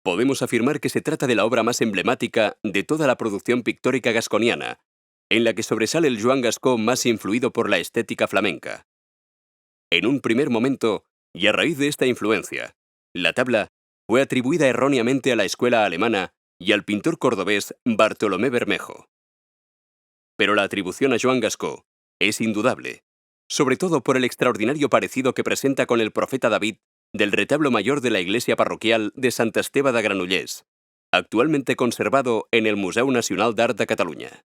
Podemos afirmar que se trata de la obra más emblemática de toda la producción pictórica gasconiana, en la que sobresale el Joan Gascó más influido por la estética flamenca. En un primer momento, y a raíz de esta influencia, la tabla fue atribuida erróneamente a la escuela alemana y al pintor cordobés Bartolomé Bermejo. Pero la atribución a Joan Gascó es indudable, sobre todo por el extraordinario parecido que presenta con el profeta David del retablo mayor de la iglesia parroquial de Sant Esteve de Granollers, actualmente conservado en el Museu Nacional d'Art de Catalunya.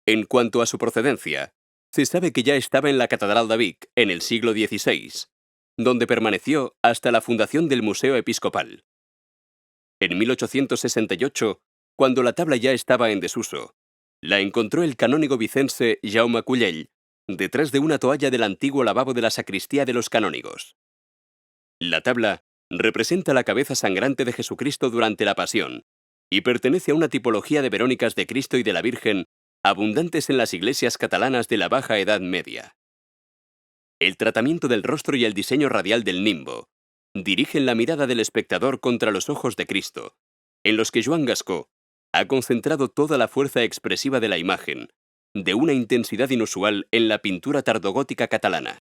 En cuanto a su procedencia, se sabe que ya estaba en la Catedral de Vic en el siglo XVI, donde permaneció hasta la fundación del Museo Episcopal. En 1868, cuando la tabla ya estaba en desuso, la encontró el canónigo vicense Jaume Collell detrás de una toalla del antiguo lavabo de la sacristía de los canónigos. La tabla representa la cabeza sangrante de Jesucristo durante la Pasión y pertenece a una tipología de Verónicas de Cristo y de la Virgen abundantes en las iglesias catalanas de la Baja Edad Media. El tratamiento del rostro y el diseño radial del nimbo dirigen la mirada del espectador contra los ojos de Cristo, en los que Joan Gascó ha concentrado toda la fuerza expresiva de la imagen, de una intensidad inusual en la pintura tardogótica catalana.